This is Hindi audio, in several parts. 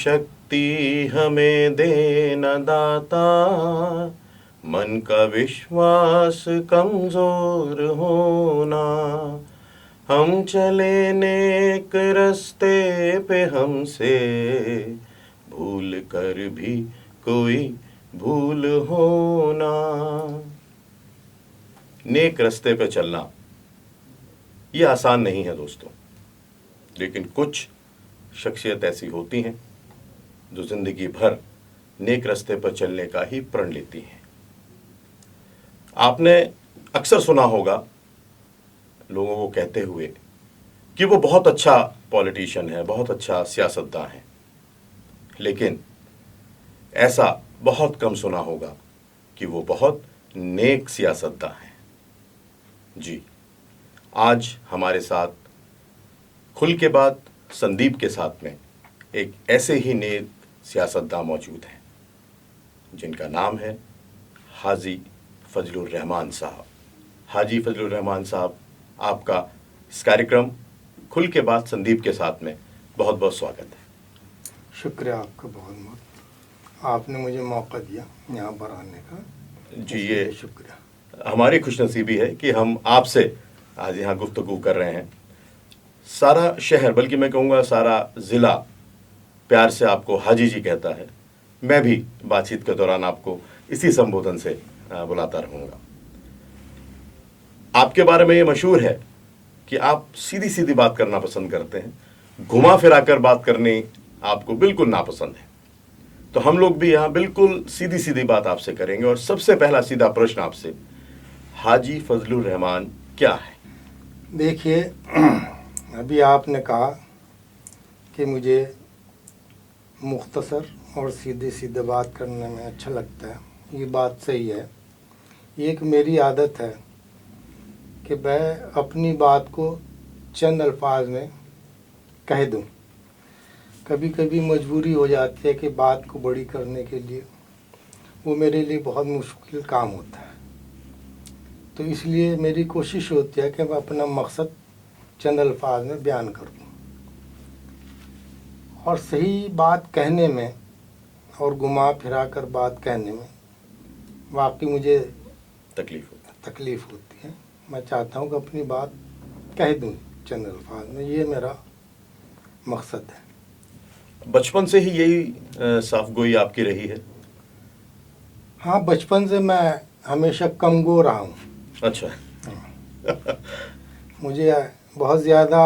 शक्ति हमें देना दाता, मन का विश्वास कमजोर होना। हम चले नेक रास्ते पे, हमसे भूल कर भी कोई भूल होना। नेक रास्ते पे चलना ये आसान नहीं है दोस्तों, लेकिन कुछ शख्सियत ऐसी होती हैं जो जिंदगी भर नेक रास्ते पर चलने का ही प्रण लेती हैं। आपने अक्सर सुना होगा लोगों को कहते हुए कि वो बहुत अच्छा पॉलिटिशियन है, बहुत अच्छा सियासतदान है, लेकिन ऐसा बहुत कम सुना होगा कि वो बहुत नेक सियासतदान है। जी, आज हमारे साथ खुल के बात संदीप के साथ में एक ऐसे ही नेक सियासतदान मौजूद हैं जिनका नाम है हाजी फजलुर रहमान साहब। हाजी फजलुर रहमान साहब, आपका इस कार्यक्रम खुल के बात संदीप के साथ में बहुत बहुत स्वागत है। शुक्रिया आपका बहुत बहुत, आपने मुझे मौका दिया यहाँ पर आने का। जी, ये शुक्रिया। हमारी खुशनसीबी है कि हम आपसे आज यहाँ गुफ्तगू कर रहे हैं। सारा शहर, बल्कि मैं कहूँगा सारा ज़िला प्यार से आपको हाजी जी कहता है। मैं भी बातचीत के दौरान आपको इसी संबोधन से बुलाता रहूँगा। आपके बारे में ये मशहूर है कि आप सीधी सीधी बात करना पसंद करते हैं, घुमा फिरा कर बात करनी आपको बिल्कुल नापसंद है। तो हम लोग भी यहाँ बिल्कुल सीधी सीधी बात आपसे करेंगे और सबसे पहला सीधा प्रश्न आपसे, हाजी फजलुर रहमान क्या है? देखिए, अभी आपने कहा कि मुझे मुख्तसर और सीधे सीधे बात करने में अच्छा लगता है। ये बात सही है। ये एक मेरी आदत है कि मैं अपनी बात को चंद अल्फाज में कह दूं। कभी कभी मजबूरी हो जाती है कि बात को बड़ी करने के लिए, वो मेरे लिए बहुत मुश्किल काम होता है। तो इसलिए मेरी कोशिश होती है कि मैं अपना मकसद चंद अल्फाज में बयान कर दूं। और सही बात कहने में और घुमा फिरा कर बात कहने में वाकई मुझे तकलीफ़ होती है। मैं चाहता हूँ कि अपनी बात कह दूँ चंद अल्फाज में, ये मेरा मकसद है। बचपन से ही यही साफगोई आपकी रही है? हाँ, बचपन से मैं हमेशा कमगो रहा हूँ। अच्छा। मुझे बहुत ज़्यादा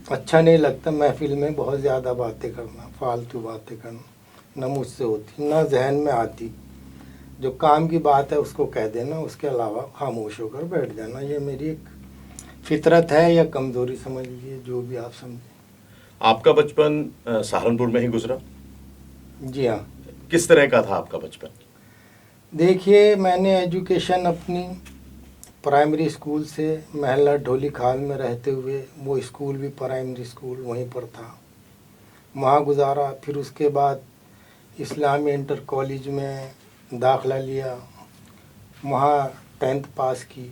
अच्छा नहीं लगता महफिल में बहुत ज़्यादा बातें करना, फालतू बातें करना, ना मुझसे होती ना जहन में आती। जो काम की बात है उसको कह देना, उसके अलावा खामोश होकर बैठ जाना। ये मेरी एक फितरत है या कमज़ोरी समझ लीजिए, जो भी आप समझें। आपका बचपन सहारनपुर में ही गुजरा? जी हाँ। किस तरह का था आपका बचपन? देखिए, मैंने एजुकेशन अपनी प्राइमरी स्कूल से महला ढोली खाल में रहते हुए, वो स्कूल भी प्राइमरी स्कूल वहीं पर था, वहाँ गुजारा। फिर उसके बाद इस्लामी इंटर कॉलेज में दाखिला लिया, वहाँ 10th पास की।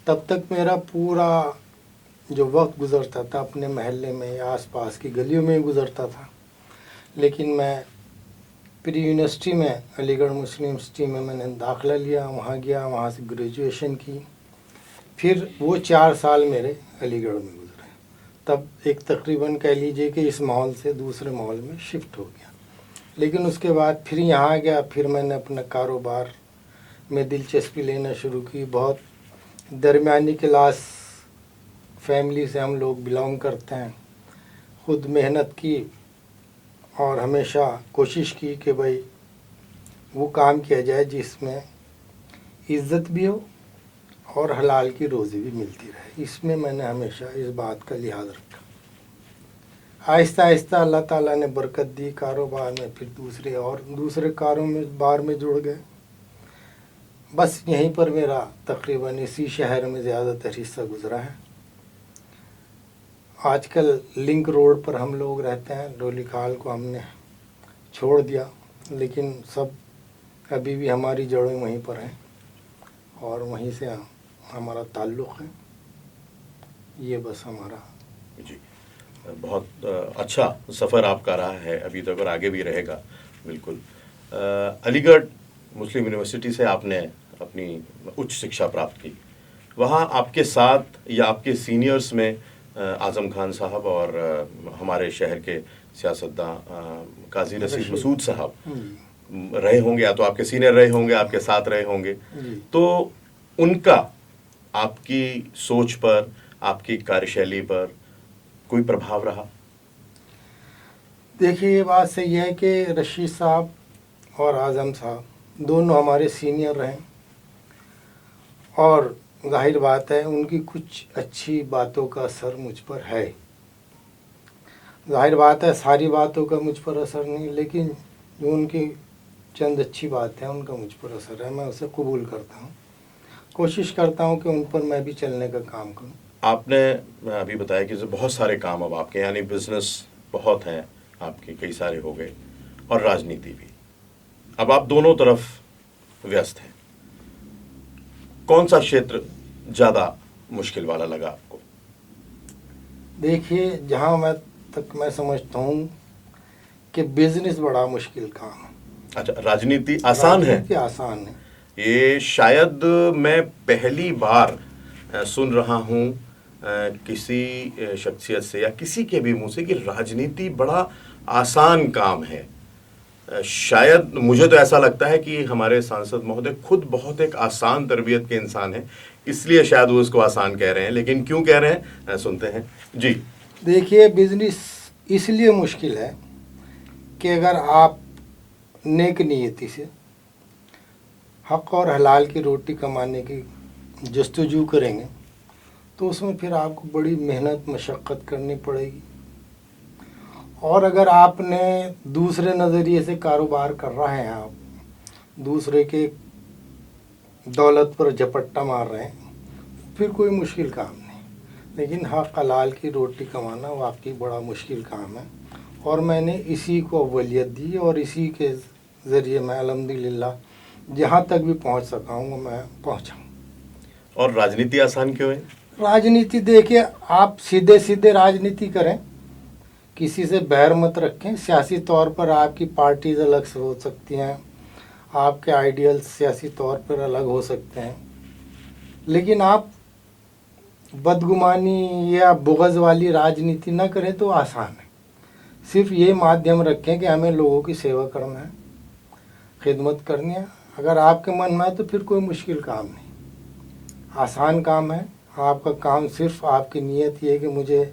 तब तक मेरा पूरा जो वक्त गुज़रता था अपने महल्ले में या आसपास की गलियों में गुज़रता था। लेकिन मैं प्री यूनिवर्सिटी में अलीगढ़ मुस्लिम यूनिवर्सिटी में मैंने दाखिला लिया, वहाँ गया, वहाँ से ग्रेजुएशन की। फिर वो 4 साल मेरे अलीगढ़ में गुजरे। तब एक तकरीबन कह लीजिए कि इस माहौल से दूसरे माहौल में शिफ्ट हो गया। लेकिन उसके बाद फिर यहाँ गया, फिर मैंने अपना कारोबार में दिलचस्पी लेना शुरू की। बहुत दरमियानी क्लास फैमिली से हम लोग बिलोंग करते हैं। खुद मेहनत की और हमेशा कोशिश की कि भाई वो काम किया जाए जिसमें इज़्ज़त भी हो और हलाल की रोज़ी भी मिलती रहे। इसमें मैंने हमेशा इस बात का लिहाज रखा। आहिस्ता आहिस्ता अल्लाह ताला ने बरकत दी कारोबार में, फिर दूसरे कारोबार में जुड़ गए। बस यहीं पर मेरा तकरीबन इसी शहर में ज़्यादातर हिस्सा गुजरा है। आजकल लिंक रोड पर हम लोग रहते हैं, ढोली खाल को हमने छोड़ दिया, लेकिन सब अभी भी हमारी जड़ें वहीं पर हैं और वहीं से हमारा ताल्लुक़ है। ये बस हमारा। जी, बहुत अच्छा सफ़र आपका रहा है अभी तक और आगे भी रहेगा बिल्कुल। अलीगढ़ मुस्लिम यूनिवर्सिटी से आपने अपनी उच्च शिक्षा प्राप्त की। वहाँ आपके साथ या आपके सीनियर्स में आज़म खान साहब और हमारे शहर के सियासतदान काजी रशीद मसूद साहब रहे होंगे, या तो आपके सीनियर रहे होंगे, आपके साथ रहे होंगे। तो उनका आपकी सोच पर, आपकी कार्यशैली पर कोई प्रभाव रहा? देखिए, ये बात सही है कि रशीद साहब और आज़म साहब दोनों हमारे सीनियर रहे, और जाहिर बात है उनकी कुछ अच्छी बातों का असर मुझ पर है। जाहिर बात है सारी बातों का मुझ पर असर नहीं, लेकिन जो उनकी चंद अच्छी बात है उनका मुझ पर असर है, मैं उसे कबूल करता हूँ। कोशिश करता हूँ कि उन पर मैं भी चलने का काम करूँ। आपने अभी बताया कि बहुत सारे काम अब आपके, यानी बिजनेस बहुत हैं आपके, कई सारे हो गए, और राजनीति भी। अब आप दोनों तरफ व्यस्त हैं। कौन सा क्षेत्र ज़्यादा मुश्किल वाला लगा आपको? देखिए, जहाँ मैं समझता हूँ कि बिजनेस बड़ा मुश्किल काम है। अच्छा, राजनीति आसान है? राजनीति आसान है। ये शायद मैं पहली बार सुन रहा हूँ किसी शख्सियत से या किसी के भी मुंह से कि राजनीति बड़ा आसान काम है। शायद मुझे तो ऐसा लगता है कि हमारे सांसद महोदय खुद बहुत एक आसान तरबियत के इंसान हैं, इसलिए शायद वो उसको आसान कह रहे हैं। लेकिन क्यों कह रहे हैं, सुनते हैं जी। देखिए, बिजनेस इसलिए मुश्किल है कि अगर आप नेक नीयती से हक और हलाल की रोटी कमाने की जस्तजू करेंगे तो उसमें फिर आपको बड़ी मेहनत मशक्क़त करनी पड़ेगी। और अगर आपने दूसरे नज़रिए से कारोबार कर रहे हैं, आप दूसरे के दौलत पर झपट्टा मार रहे हैं, फिर कोई मुश्किल काम नहीं। लेकिन हक हलाल की रोटी कमाना वाकई बड़ा मुश्किल काम है, और मैंने इसी को अव्वलियत दी, और इसी के ज़रिए मैं अल्हम्दुलिल्लाह जहाँ तक भी पहुँच सका हूँ मैं पहुँचा। और राजनीति आसान क्यों है? राजनीति देखिए, आप सीधे सीधे राजनीति करें, किसी से बैर मत रखें। सियासी तौर पर आपकी पार्टीज अलग से हो सकती हैं, आपके आइडियल्स सियासी तौर पर अलग हो सकते हैं, लेकिन आप बदगुमानी या बुग़्ज़ वाली राजनीति ना करें तो आसान है। सिर्फ ये माध्यम रखें कि हमें लोगों की सेवा करना है, खिदमत करनी है। अगर आपके मन में है तो फिर कोई मुश्किल काम नहीं, आसान काम है। आपका काम सिर्फ आपकी नीयत ये है कि मुझे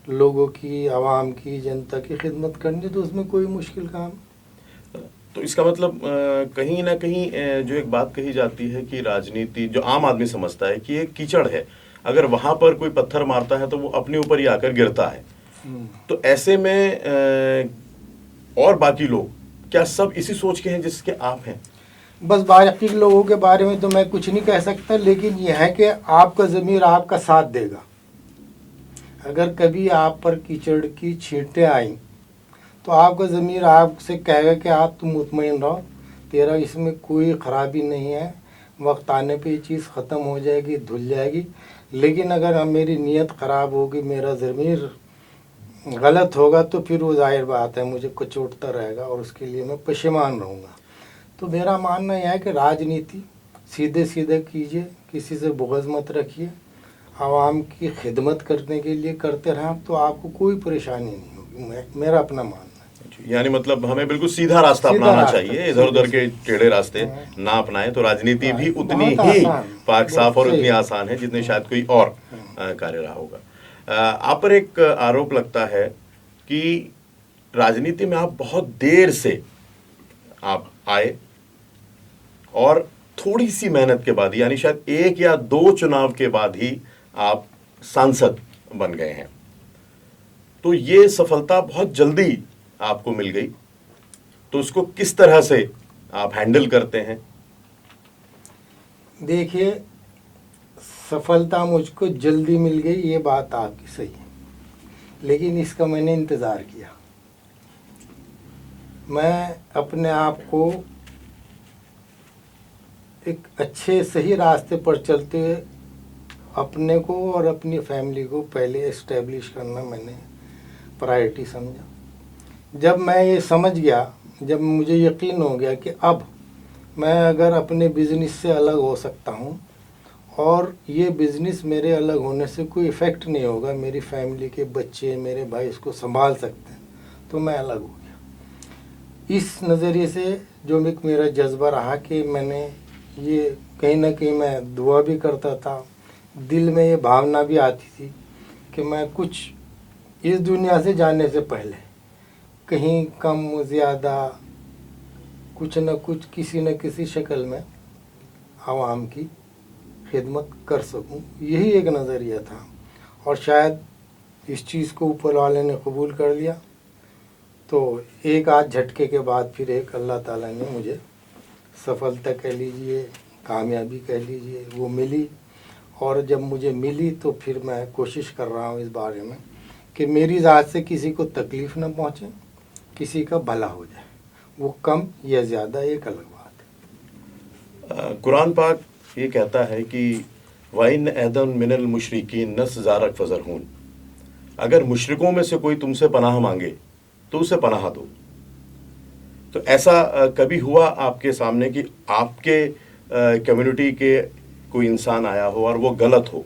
लोगों की, आवाम की, जनता की खिदमत करनी, तो उसमें कोई मुश्किल काम। तो इसका मतलब कहीं ना कहीं जो एक बात कही जाती है कि राजनीति, जो आम आदमी समझता है कि एक कीचड़ है, अगर वहाँ पर कोई पत्थर मारता है तो वो अपने ऊपर ही आकर गिरता है। तो ऐसे में और बाकी लोग क्या सब इसी सोच के हैं जिसके आप हैं? बस बाकी लोगों के बारे में तो मैं कुछ नहीं कह सकता, लेकिन यह है कि आपका ज़मीर आपका साथ देगा। अगर कभी आप पर कीचड़ की छींटें आई तो आपका ज़मीर आपसे कहेगा कि आप तुम मुतमईन रहो, तेरा इसमें कोई ख़राबी नहीं है, वक्त आने पे ये चीज़ ख़त्म हो जाएगी, धुल जाएगी। लेकिन अगर मेरी नीयत ख़राब होगी, मेरा ज़मीर गलत होगा, तो फिर वो जाहिर बात है मुझे कचोटता रहेगा, और उसके लिए मैं पशेमान रहूँगा। तो मेरा मानना यह है कि राजनीति सीधे सीधे कीजिए, किसी से बुग़्ज़ मत रखिए, आवाम की खिदमत करने के लिए करते रहें, तो आपको कोई परेशानी नहीं होगी। मेरा अपना मानना है। यानी मतलब हमें बिल्कुल सीधा रास्ता अपनाना चाहिए, इधर उधर के टेढ़े रास्ते ना अपनाएं, तो राजनीति भी उतनी ही पाक साफ और उतनी आसान है जितनी शायद कोई और कार्य रहा होगा। आप पर एक आरोप लगता है कि राजनीति में आप बहुत देर से आप आए, और थोड़ी सी मेहनत के बाद, यानी शायद 1 या 2 चुनाव के बाद ही आप सांसद बन गए हैं। तो ये सफलता बहुत जल्दी आपको मिल गई, तो उसको किस तरह से आप हैंडल करते हैं? देखिए, सफलता मुझको जल्दी मिल गई, ये बात आपकी सही है, लेकिन इसका मैंने इंतज़ार किया। मैं अपने आप को एक अच्छे सही रास्ते पर चलते हुए अपने को और अपनी फैमिली को पहले इस्टेब्लिश करना मैंने प्रायोरिटी समझा। जब मैं ये समझ गया, जब मुझे यकीन हो गया कि अब मैं अगर अपने बिज़नेस से अलग हो सकता हूँ और ये बिज़नेस मेरे अलग होने से कोई इफ़ेक्ट नहीं होगा, मेरी फैमिली के बच्चे, मेरे भाई इसको संभाल सकते हैं, तो मैं अलग हो गया। इस नज़रिए से जो एक मेरा जज्बा रहा कि मैंने ये कहीं ना कहीं मैं दुआ भी करता था, दिल में ये भावना भी आती थी कि मैं कुछ इस दुनिया से जाने से पहले कहीं कम ज़्यादा कुछ न कुछ किसी न किसी शक्ल में आवाम की खिदमत कर सकूं। यही एक नज़रिया था और शायद इस चीज़ को ऊपर वाले ने कबूल कर लिया। तो एक आध झटके के बाद फिर एक अल्लाह ताला ने मुझे सफलता कह लीजिए, कामयाबी कह लीजिए, वो मिली। और जब मुझे मिली तो फिर मैं कोशिश कर रहा हूँ इस बारे में कि मेरी ज़ात से किसी को तकलीफ़ न पहुँचे, किसी का भला हो जाए, वो कम या ज़्यादा एक अलग बात है। कुरान पाक ये कहता है कि वाइन ऐदन मिनल मुशरिकीन नस ज़ारक फ़ज़रहून, अगर मुशरिकों में से कोई तुमसे पनाह मांगे तो उसे पनाह दो। तो ऐसा कभी हुआ आपके सामने कि आपके कम्युनिटी के कोई इंसान आया हो और वो गलत हो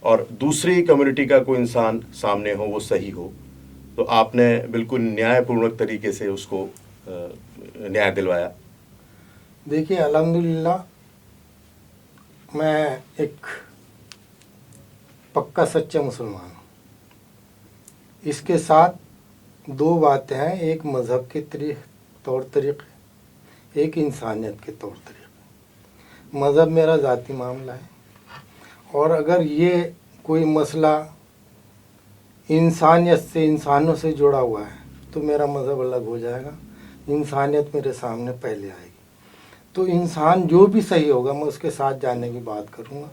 और दूसरी कम्युनिटी का कोई इंसान सामने हो वो सही हो, तो आपने बिल्कुल न्यायपूर्वक तरीके से उसको न्याय दिलवाया? देखिए, अल्हम्दुलिल्लाह मैं एक पक्का सच्चा मुसलमान हूँ। इसके साथ दो बातें हैं, एक मज़हब के तौर तरीक़े, एक इंसानियत के तौर तरीक़े। मज़हब मेरा ज़ाती मामला है और अगर ये कोई मसला इंसानियत से, इंसानों से जुड़ा हुआ है तो मेरा मज़हब अलग हो जाएगा, इंसानियत मेरे सामने पहले आएगी। तो इंसान जो भी सही होगा मैं उसके साथ जाने की बात करूँगा।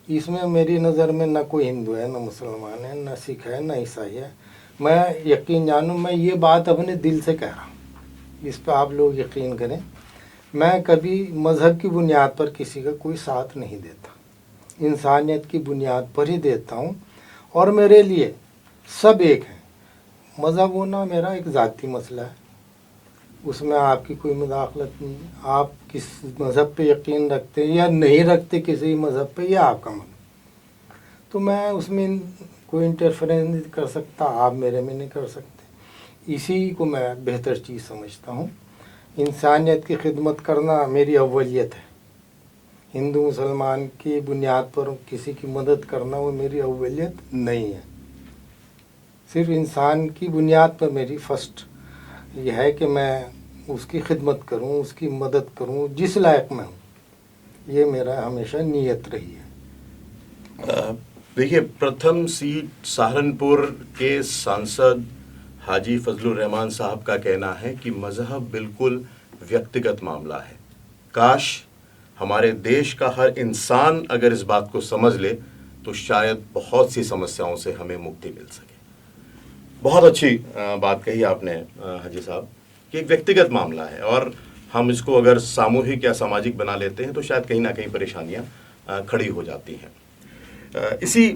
इसमें मेरी नज़र में न कोई हिंदू है, न मुसलमान है, न सिख है, न ईसाई है। मैं यकीन जानूँ, मैं ये बात अपने दिल से कह रहा हूँ, इस पर आप लोग यकीन करें। मैं कभी मज़हब की बुनियाद पर किसी का कोई साथ नहीं देता, इंसानियत की बुनियाद पर ही देता हूँ। और मेरे लिए सब एक हैं। मज़हब होना मेरा एक ज़ाती मसला है, उसमें आपकी कोई मुदाखलत नहीं है। आप किस मज़हब पे यकीन रखते हैं या नहीं रखते किसी मज़हब पे, यह आपका मन। तो मैं उसमें कोई इंटरफेरेंस नहीं कर सकता, आप मेरे में नहीं कर सकते। इसी को मैं बेहतर चीज़ समझता हूँ। इंसानियत की खिदमत करना मेरी अव्वलियत है। हिंदू मुसलमान की बुनियाद पर किसी की मदद करना वो मेरी अव्वलियत नहीं है। सिर्फ इंसान की बुनियाद पर मेरी फर्स्ट यह है कि मैं उसकी खिदमत करूं, उसकी मदद करूं जिस लायक मैं हूं। ये मेरा हमेशा नीयत रही है। देखिए, प्रथम सीट सहारनपुर के सांसद हाजी फजलुर रहमान साहब का कहना है कि मज़हब बिल्कुल व्यक्तिगत मामला है। काश हमारे देश का हर इंसान अगर इस बात को समझ ले तो शायद बहुत सी समस्याओं से हमें मुक्ति मिल सके। बहुत अच्छी बात कही आपने हाजी साहब कि एक व्यक्तिगत मामला है और हम इसको अगर सामूहिक या सामाजिक बना लेते हैं तो शायद कहीं ना कहीं परेशानियां खड़ी हो जाती हैं। इसी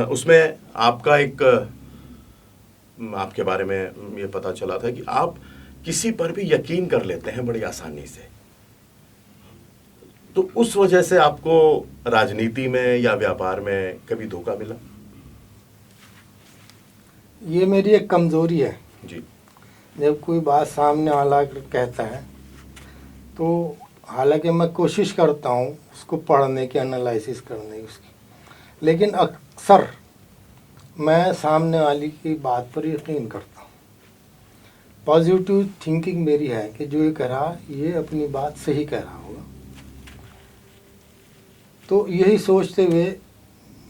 उसमें आपका एक आपके बारे में ये पता चला था कि आप किसी पर भी यकीन कर लेते हैं बड़ी आसानी से। तो उस वजह से आपको राजनीति में या व्यापार में कभी धोखा मिला? ये मेरी एक कमज़ोरी है जी। जब कोई बात सामने वाला कहता है तो हालांकि मैं कोशिश करता हूँ उसको पढ़ने की, एनालिसिस करने की उसकी, लेकिन अक्सर मैं सामने वाली की बात पर यकीन करता हूँ। पॉजिटिव थिंकिंग मेरी है कि जो ये कह रहा ये अपनी बात सही कह रहा होगा। तो यही सोचते हुए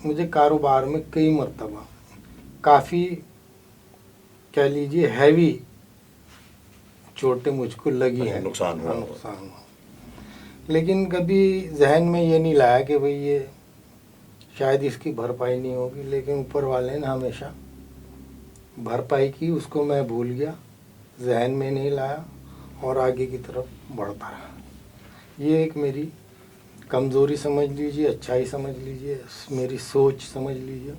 मुझे कारोबार में कई मरतबा काफ़ी कह लीजिए हैवी चोटें मुझको लगी हैं, नुकसान हुआ। लेकिन कभी जहन में ये नहीं लाया कि भाई ये शायद इसकी भरपाई नहीं होगी, लेकिन ऊपर वाले ने हमेशा भरपाई की, उसको मैं भूल गया, जहन में नहीं लाया और आगे की तरफ बढ़ता रहा। ये एक मेरी कमज़ोरी समझ लीजिए, अच्छाई समझ लीजिए, मेरी सोच समझ लीजिए।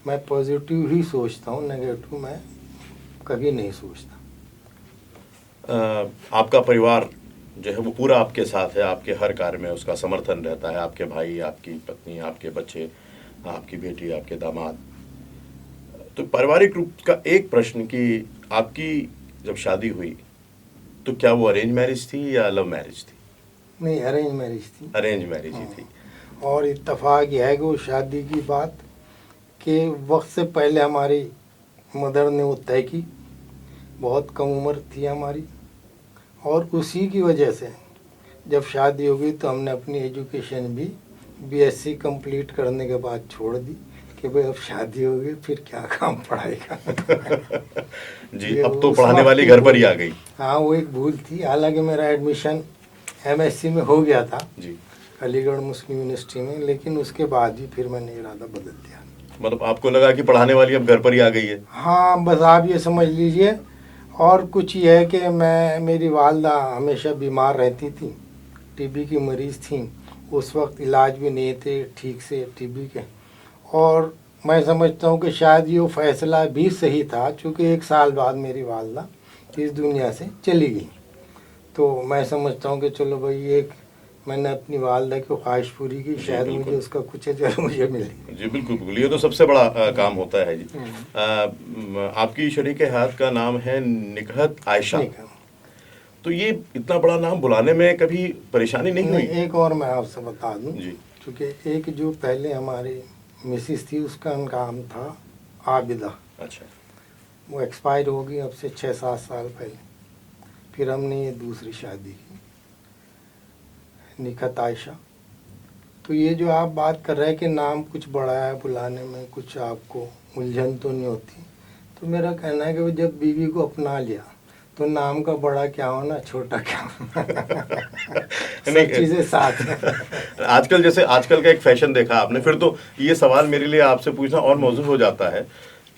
मैं पॉजिटिव ही सोचता हूँ, नेगेटिव मैं कभी नहीं सोचता। आपका परिवार जो है वो पूरा आपके साथ है, आपके हर कार्य में उसका समर्थन रहता है, आपके भाई, आपकी पत्नी, आपके बच्चे, आपकी बेटी, आपके दामाद। तो पारिवारिक रूप का एक प्रश्न कि आपकी जब शादी हुई तो क्या वो अरेंज मैरिज थी या लव मैरिज थी? नहीं, अरेंज मैरिज थी। अरेंज मैरिज ही थी। और इत्तेफाक यह है कि वो शादी की बात के वक्त से पहले हमारी मदर ने वो तय की। बहुत कम उम्र थी हमारी, और उसी की वजह से जब शादी हो गई तो हमने अपनी एजुकेशन भी बीएससी कंप्लीट करने के बाद छोड़ दी कि भाई अब शादी हो गई, फिर क्या काम पढ़ाई का। जी, ये अब तो उस पढ़ाने वक्त वाली की घर पर भूल- ही आ गई। हाँ, वो एक भूल थी। हालांकि मेरा एडमिशन एमएससी में हो गया था जी, अलीगढ़ मुस्लिम यूनिवर्सिटी में, लेकिन उसके बाद ही फिर मैंने इरादा बदल दिया। मतलब आपको लगा कि पढ़ाने वाली अब घर पर ही आ गई है। हाँ, बस आप ये समझ लीजिए। और कुछ ये है कि मेरी वालदा हमेशा बीमार रहती थी, टीबी की मरीज़ थी। उस वक्त इलाज भी नहीं थे ठीक से टीबी के। और मैं समझता हूँ कि शायद ये फैसला भी सही था, चूँकि 1 साल बाद मेरी वालदा इस दुनिया से चली गई। तो मैं समझता हूँ कि चलो भाई, एक मैंने अपनी वालदा की ख्वाहिश पूरी की, जी, शायद बिल्कुल। मुझे उसका कुछ अजर मुझे मिले। जी, बिल्कुल बिल्कुल, ये तो सबसे बड़ा काम होता है जी। आपकी शरीके हाथ का नाम है निकहत आयशा। नहीं कहा। तो ये इतना बड़ा नाम बुलाने में कभी परेशानी नहीं नहीं, हुई? एक और मैं आपसे बता दूं, जी, क्योंकि एक जो पहले हमारी मिसिस थी उसका नाम था आबिदा। अच्छा। वो एक्सपायर हो गई अब से 6-7 साल पहले। फिर हमने ये दूसरी शादी की, निकहत आयशा। तो ये जो आप बात कर रहे हैं कि नाम कुछ बड़ा है, बुलाने में कुछ आपको उलझन तो नहीं होती, तो मेरा कहना है कि वो जब बीवी को अपना लिया तो नाम का बड़ा क्या होना, छोटा क्या होना। नहीं, सब चीज़ें साथ हैं। आजकल जैसे आजकल का एक फैशन देखा आपने, फिर तो ये सवाल मेरे लिए आपसे पूछना और मौजूद हो जाता है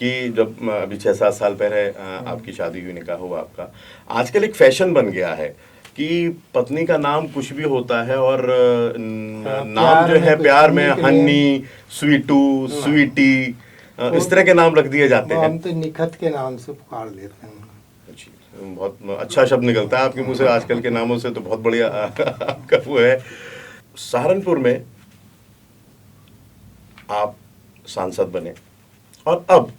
कि जब अभी 6-7 साल पहले आपकी शादी हुई, निकाह हुआ आपका, आजकल एक फैशन बन गया है कि पत्नी का नाम कुछ भी होता है और नाम प्यार जो में है कुछ प्यार में करने के लिए हनी, स्वीटू, स्वीटी, इस तरह के नाम रख दिए जाते वो हैं। हम तो निखत के नाम से पुकार लेते हैं। जी, बहुत अच्छा शब्द निकलता है आपके मुंह से आजकल के नामों से, तो बहुत बढ़िया आपका वो है। सहारनपुर में आप सांसद बने और अब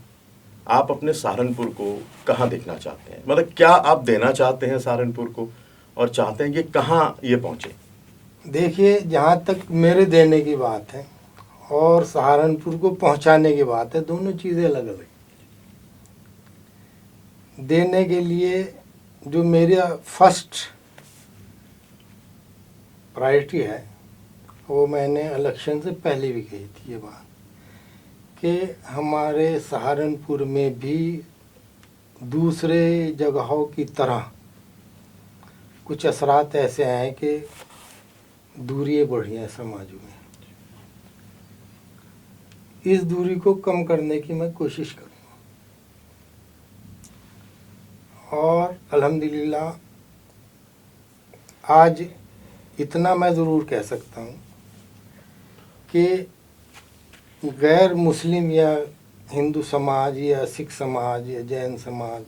आप अपने सहारनपुर को कहाँ देखना चाहते हैं? मतलब क्या आप देना चाहते हैं सहारनपुर को और चाहते हैं कि कहाँ ये पहुँचे? देखिए, जहाँ तक मेरे देने की बात है और सहारनपुर को पहुँचाने की बात है, दोनों चीज़ें अलग अलग। देने के लिए जो मेरा फर्स्ट प्रायोरिटी है, वो मैंने इलेक्शन से पहले भी कही थी ये बात, कि हमारे सहारनपुर में भी दूसरे जगहों की तरह कुछ असरात ऐसे हैं कि दूरियाँ बढ़ी हैं समाजों में। इस दूरी को कम करने की मैं कोशिश करूँगा। और अल्हम्दुलिल्लाह आज इतना मैं ज़रूर कह सकता हूँ कि गैर मुस्लिम या हिंदू समाज या सिख समाज या जैन समाज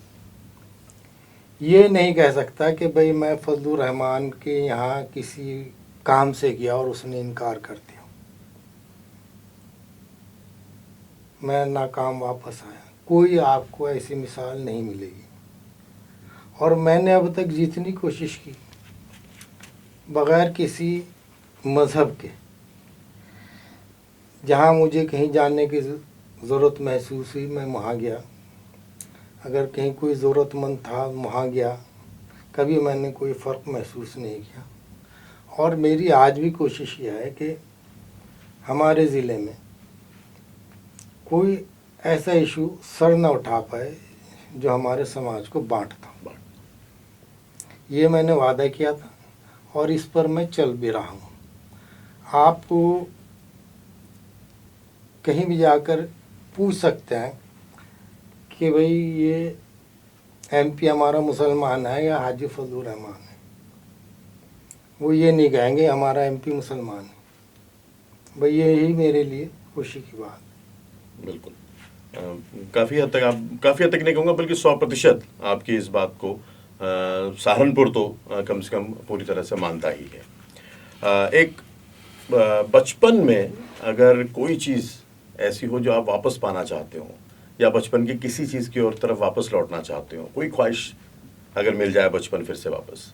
ये नहीं कह सकता कि भाई मैं फजलुर रहमान के यहाँ किसी काम से गया और उसने इनकार कर दिया, मैं नाकाम वापस आया। कोई आपको ऐसी मिसाल नहीं मिलेगी। और मैंने अब तक जितनी कोशिश की, बग़ैर किसी मज़हब के, जहाँ मुझे कहीं जाने की ज़रूरत महसूस हुई मैं वहाँ गया। अगर कहीं कोई ज़रूरतमंद था वहाँ गया। कभी मैंने कोई फ़र्क महसूस नहीं किया। और मेरी आज भी कोशिश यह है कि हमारे ज़िले में कोई ऐसा इशू सर न उठा पाए जो हमारे समाज को बांटता। ये मैंने वादा किया था और इस पर मैं चल भी रहा हूँ। आपको कहीं भी जाकर पूछ सकते हैं कि भाई ये एमपी हमारा मुसलमान है या हाजी फजलुर रहमान है, वो ये नहीं कहेंगे हमारा एमपी मुसलमान है। भाई यही मेरे लिए खुशी की बात। बिल्कुल। काफ़ी हद तक काफ़ी हद तक नहीं कहूँगा बल्कि 100% आपकी इस बात को सहारनपुर तो कम से कम पूरी तरह से मानता ही है। एक बचपन में अगर कोई चीज़ ऐसी हो जो आप वापस पाना चाहते हो या बचपन की किसी चीज़ की ओर तरफ वापस लौटना चाहते हो, कोई ख्वाहिश अगर मिल जाए बचपन फिर से वापस?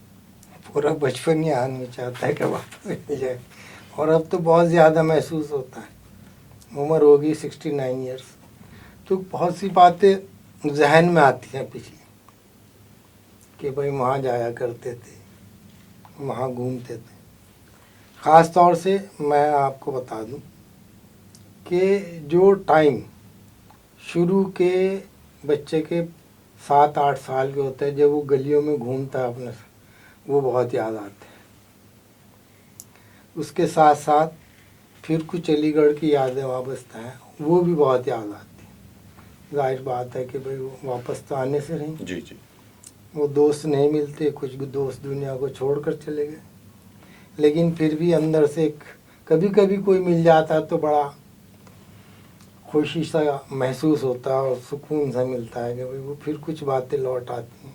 पूरा बचपन ही आदमी चाहता है कि वापस मिल जाए, और अब तो बहुत ज़्यादा महसूस होता है। उम्र होगी 69 ईयर्स, तो बहुत सी बातें जहन में आती हैं पिछली, कि भाई वहाँ जाया करते थे, वहाँ घूमते थे। ख़ास तौर से मैं आपको बता दूं कि जो टाइम शुरू के बच्चे के 7-8 साल के होते हैं, जब वो गलियों में घूमता है अपने से, वो बहुत याद आते हैं। उसके साथ साथ फिर कुछ अलीगढ़ की यादें वाबस्ता हैं, वो भी बहुत याद आती हैं। जाहिर बात है कि भाई वो वापस तो आने से नहीं, जी जी। वो दोस्त नहीं मिलते, कुछ दोस्त दुनिया को छोड़कर चले गए, लेकिन फिर भी अंदर से कभी कभी कोई मिल जाता है तो बड़ा खुशी सा महसूस होता है और सुकून सा मिलता है कि भाई वो फिर कुछ बातें लौट आती हैं।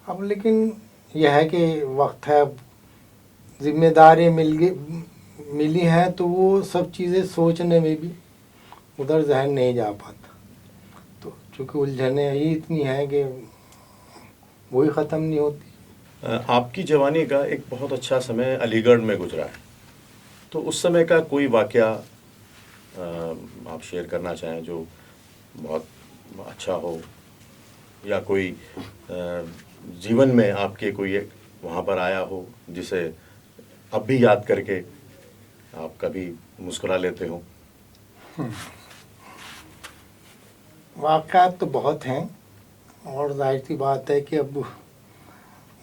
अब लेकिन यह है कि वक्त है, अब जिम्मेदारी मिली हैं, तो वो सब चीज़ें सोचने में भी उधर जहन नहीं जा पाता। तो चूँकि उलझनें ही इतनी हैं कि वही ख़त्म नहीं होती। आपकी जवानी का एक बहुत अच्छा समय अलीगढ़ में गुजरा है, तो उस समय का कोई वाकया आप शेयर करना चाहें जो बहुत अच्छा हो, या कोई जीवन में आपके कोई एक वहाँ पर आया हो जिसे अब भी याद करके आप कभी मुस्कुरा लेते हो? वाक़यात तो बहुत हैं, और जाहिर सी बात है कि अब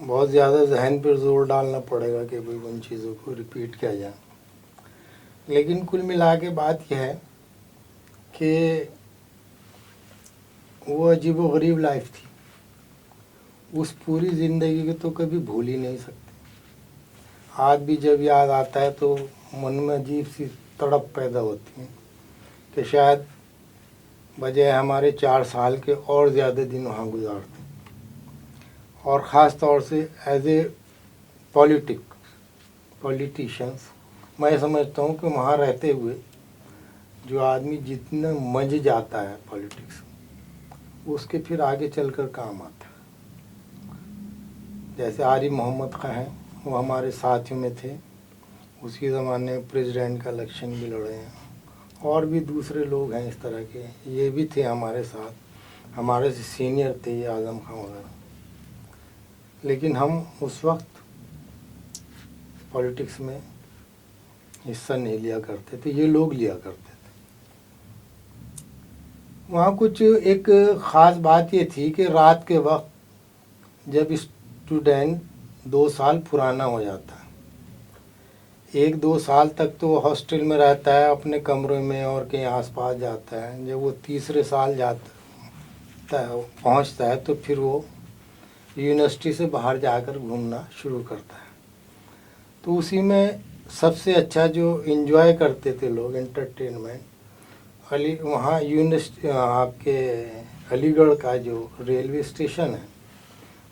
बहुत ज़्यादा जहन पर जोर डालना पड़ेगा कि भाई उन चीज़ों को रिपीट किया जाए। लेकिन कुल मिला के बात यह है कि वो अजीबो-गरीब लाइफ थी, उस पूरी ज़िंदगी को तो कभी भूल ही नहीं सकते। आज भी जब याद आता है तो मन में अजीब सी तड़प पैदा होती है कि शायद बजाय हमारे 4 साल के और ज़्यादा दिन वहाँ गुजारते। और ख़ास तौर से एज ए पॉलिटिशियंस मैं समझता हूँ कि वहाँ रहते हुए जो आदमी जितना मंझ जाता है पॉलिटिक्स, उसके फिर आगे चलकर काम आता है। जैसे आरिफ मोहम्मद खां हैं, वो हमारे साथियों में थे, उसी ज़माने में प्रेसिडेंट का इलेक्शन भी लड़े हैं, और भी दूसरे लोग हैं इस तरह के, ये भी थे हमारे साथ, हमारे से सीनियर थे ये आज़म खां वगैरह। लेकिन हम उस वक्त पॉलिटिक्स में हिस्सा नहीं लिया करते थे, ये लोग लिया करते थे। वहाँ कुछ एक ख़ास बात ये थी कि रात के वक्त जब स्टूडेंट 2 साल पुराना हो जाता है, 1-2 साल तक तो वो हॉस्टल में रहता है अपने कमरे में और कहीं आसपास जाता है, जब वो तीसरे साल जाता है पहुँचता है तो फिर वो यूनिवर्सिटी से बाहर जाकर घूमना शुरू करता है। तो उसी में सबसे अच्छा जो एंजॉय करते थे लोग एंटरटेनमेंट, वहाँ यूनिवर्सिटी आपके अलीगढ़ का जो रेलवे स्टेशन है,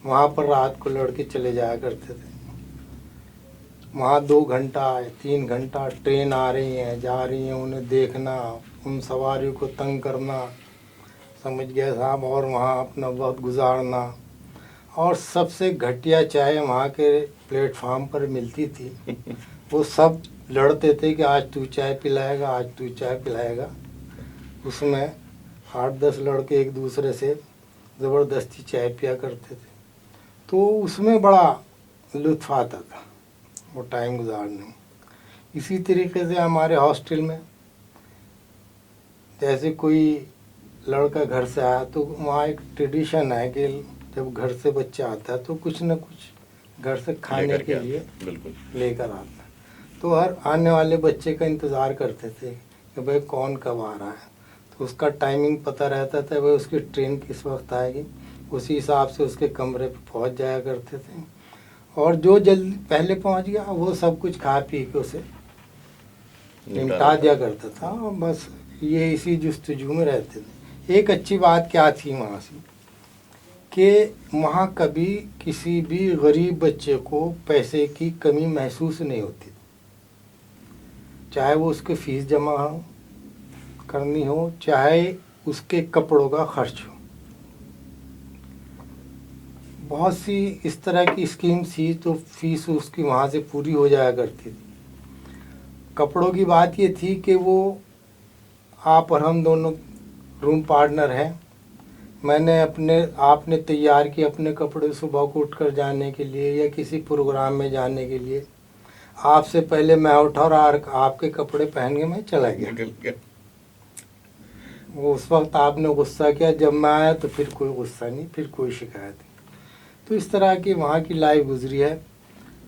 वहाँ पर रात को लड़के चले जाया करते थे। वहाँ 2 घंटा 3 घंटा ट्रेन आ रही हैं जा रही हैं, उन्हें देखना, उन सवारियों को तंग करना, समझ गए साहब, और वहाँ अपना वक्त गुजारना। और सबसे घटिया चाय वहाँ के प्लेटफार्म पर मिलती थी, वो सब लड़ते थे कि आज तू चाय पिलाएगा, आज तू चाय पिलाएगा। उसमें 8-10 लड़के एक दूसरे से ज़बरदस्ती चाय पिया करते थे, तो उसमें बड़ा लुत्फ़ आता था वो टाइम गुजारने में। इसी तरीके से हमारे हॉस्टल में जैसे कोई लड़का घर से आया तो वहाँ एक ट्रेडिशन है कि जब घर से बच्चा आता है तो कुछ न कुछ घर से खाने के लिए लेकर आता है। तो हर आने वाले बच्चे का इंतज़ार करते थे कि भाई कौन कब आ रहा है, तो उसका टाइमिंग पता रहता था, भाई उसकी ट्रेन किस वक्त आएगी, उसी हिसाब से उसके कमरे पे पहुंच जाया करते थे। और जो जल्दी पहले पहुंच गया वो सब कुछ खा पी के उसे निपटा दिया करता था, और बस ये इसी जुस्तजू में रहते थे। एक अच्छी बात क्या थी वहाँ से कि वहाँ कभी किसी भी गरीब बच्चे को पैसे की कमी महसूस नहीं होती, चाहे वो उसके फीस जमा हो करनी हो, चाहे उसके कपड़ों का खर्च हो। बहुत सी इस तरह की स्कीम थी तो फीस उसकी वहाँ से पूरी हो जाया करती थी। कपड़ों की बात ये थी कि वो आप और हम दोनों रूम पार्टनर हैं, आपने तैयार किए अपने कपड़े सुबह को उठकर जाने के लिए या किसी प्रोग्राम में जाने के लिए, आपसे पहले मैं उठा और आपके कपड़े पहन के मैं चला गया। वो उस वक्त आपने गुस्सा किया, जब मैं आया तो फिर कोई गुस्सा नहीं, फिर कोई शिकायत नहीं। तो इस तरह की वहाँ की लाइफ गुजरी है।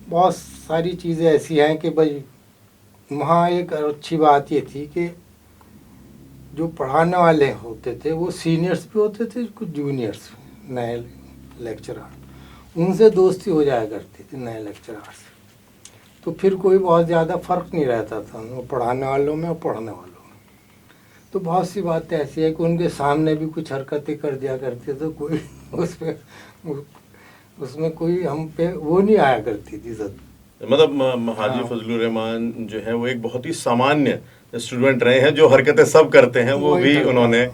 बहुत सारी चीज़ें ऐसी हैं कि भाई वहाँ एक अच्छी बात ये थी कि जो पढ़ाने वाले होते थे वो सीनियर्स भी होते थे, कुछ जूनियर्स, नए लेक्चरर, उनसे दोस्ती हो जाया करती थी नए लेक्चरर से। तो फिर कोई बहुत ज़्यादा फ़र्क नहीं रहता था वो पढ़ाने वालों में और पढ़ने वालों में। तो बहुत सी बातें ऐसी है कि उनके सामने भी कुछ हरकतें कर दिया करते तो कोई उसमें कोई हम पे वो नहीं आया करती थी इज़्ज़त। मतलब हाजी फजलुर रहमान जो है वो एक बहुत ही सामान्य स्टूडेंट रहे हैं, जो हरकतें सब करते हैं वो भी उन्होंने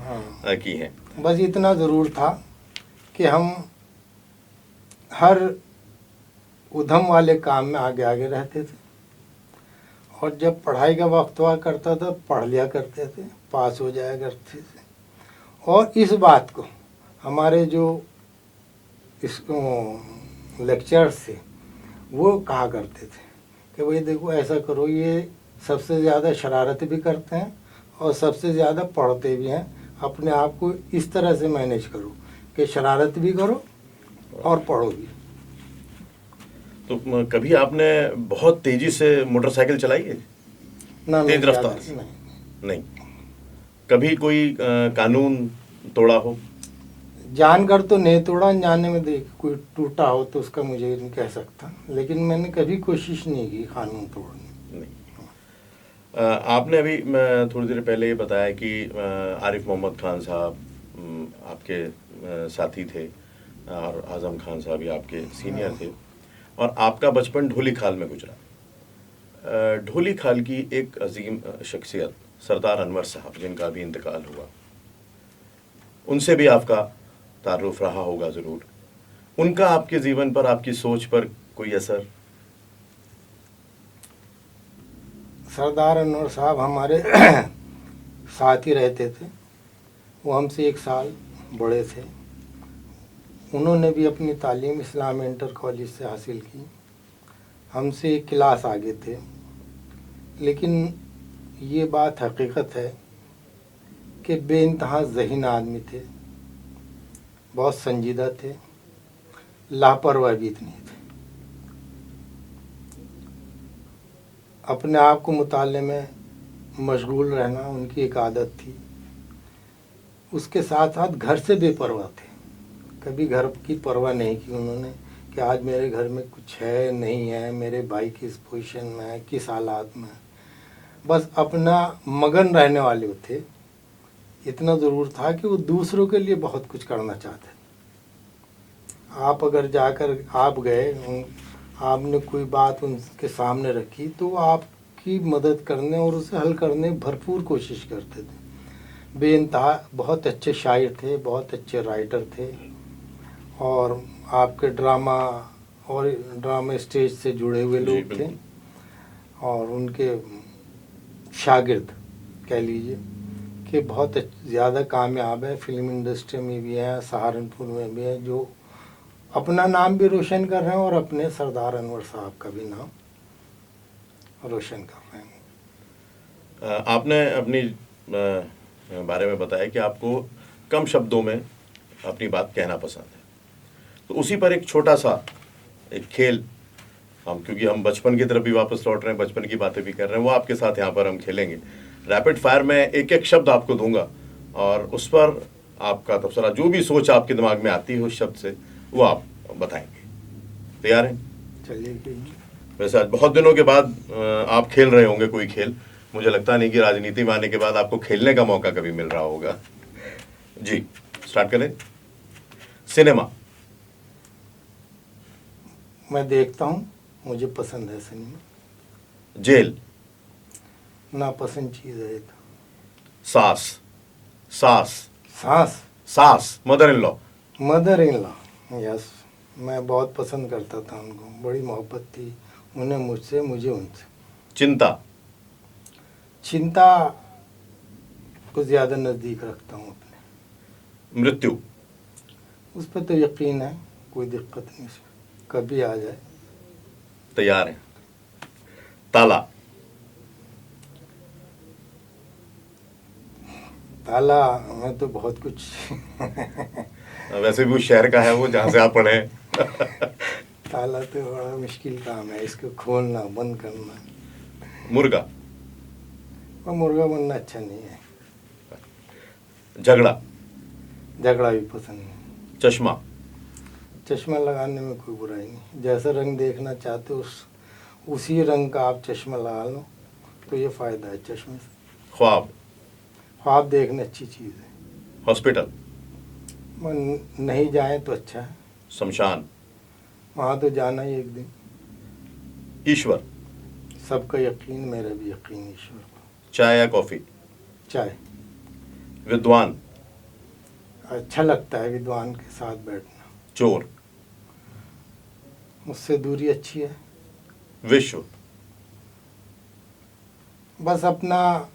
की हैं। बस इतना ज़रूर था कि हम हर उधम वाले काम में आगे आगे रहते थे, और जब पढ़ाई का वक्त हुआ करता था पढ़ लिया करते थे, पास हो जाया करते थे। और इस बात को हमारे जो लेक्चर्स थे वो कहा करते थे कि भाई देखो ऐसा करो, ये सबसे ज़्यादा शरारत भी करते हैं और सबसे ज़्यादा पढ़ते भी हैं, अपने आप को इस तरह से मैनेज करो कि शरारत भी करो और पढ़ो भी। तो कभी आपने बहुत तेजी से मोटरसाइकिल चलाई है? ना, तेज रफ्तार? नहीं। कभी कोई कानून तोड़ा हो? जानकर तो नहीं तोड़ा, जाने में देख कोई टूटा हो तो उसका मुझे नहीं कह सकता, लेकिन मैंने कभी कोशिश नहीं की कानून तोड़ने। नहीं। आपने अभी थोड़ी देर पहले ये बताया कि आरिफ मोहम्मद खान साहब आपके साथी थे और आज़म खान साहब भी आपके सीनियर थे, और आपका बचपन ढोली खाल में गुजरा। ढोली खाल की एक अजीम शख्सियत सरदार अनवर साहब, जिनका भी इंतकाल हुआ, उनसे भी आपका तारुफ रहा होगा ज़रूर। उनका आपके जीवन पर, आपकी सोच पर कोई असर? सरदार अनवर साहब हमारे साथ ही रहते थे, वो हमसे 1 साल बड़े थे। उन्होंने भी अपनी तालीम इस्लाम इंटर कॉलेज से हासिल की, हमसे 1 क्लास आगे थे। लेकिन ये बात हकीकत है कि बेइंतहा ज़हीन आदमी थे, बहुत संजीदा थे, लापरवाह भी इतनी थे। अपने आप को मुताले में मशगूल रहना उनकी एक आदत थी। उसके साथ साथ घर से बेपरवाह थे, कभी घर की परवाह नहीं की उन्होंने कि आज मेरे घर में कुछ है नहीं है, मेरे भाई किस पोजीशन में है, किस हालात में है। बस अपना मगन रहने वाले थे। इतना ज़रूर था कि वो दूसरों के लिए बहुत कुछ करना चाहते थे। आप अगर जाकर आप गए, आपने कोई बात उनके सामने रखी तो आपकी मदद करने और उसे हल करने भरपूर कोशिश करते थे। बेइंतहा बहुत अच्छे शायर थे, बहुत अच्छे राइटर थे, और आपके ड्रामा स्टेज से जुड़े हुए लोग थे, और उनके शागिर्द कह लीजिए कि बहुत ज़्यादा कामयाब है, फिल्म इंडस्ट्री में भी है, सहारनपुर में भी है, जो अपना नाम भी रोशन कर रहे हैं और अपने सरदार अनवर साहब का भी नाम रोशन कर रहे हैं। आपने अपनी बारे में बताया कि आपको कम शब्दों में अपनी बात कहना पसंद है, तो उसी पर एक छोटा सा एक खेल, क्योंकि हम बचपन की तरफ भी वापस लौट रहे हैं, बचपन की बातें भी कर रहे हैं, वो आपके साथ यहाँ पर हम खेलेंगे। रैपिड फायर में एक एक शब्द आपको दूंगा और उस पर आपका तबसरा, जो भी सोच आपके दिमाग में आती है उस शब्द से, वो आप बताएंगे। तैयार हैं? चलिए। वैसे आज बहुत दिनों के बाद आप खेल रहे होंगे कोई खेल, मुझे लगता नहीं कि राजनीति में आने के बाद आपको खेलने का मौका कभी मिल रहा होगा। जी, स्टार्ट करें। सिनेमा। मैं देखता हूँ, मुझे पसंद है सिनेमा। जेल। नापसंद चीज़ है ये तो। सास। सास। सास। सास, mother in law. Mother in law, yes. मैं बहुत पसंद करता था उनको, बड़ी मोहब्बत थी उन्हें मुझसे, मुझे उनसे। चिंता। चिंता को ज़्यादा नज़दीक रखता हूँ अपने। मृत्यु। उस पर तो यकीन है, कोई दिक्कत नहीं उसमें, कभी आ जाए। तैयार है। ताला। ताला में तो बहुत कुछ वैसे भी उस शहर का है वो जहां से आप पढ़े हैं। ताला तो बड़ा मुश्किल काम है, इसको खोलना बंद करना। मुर्गा। और मुर्गा बनना अच्छा नहीं है। झगड़ा। झगड़ा भी पसंद नहीं। चश्मा। चश्मा लगाने में कोई बुराई नहीं, जैसा रंग देखना चाहते हो उसी रंग का आप चश्मा लगा लो, तो ये फ़ायदा है चश्मे से। ख्वाब। ख्वाब देखना अच्छी चीज़ है। हॉस्पिटल। नहीं जाए तो अच्छा है। शमशान। वहाँ तो जाना ही एक दिन। ईश्वर। सबका यकीन, मेरा भी यकीन ईश्वर को। चाय या कॉफी। चाय। विद्वान। अच्छा लगता है विद्वान के साथ बैठना। चोर। मुझसे दूरी अच्छी है। विश्व। बस अपना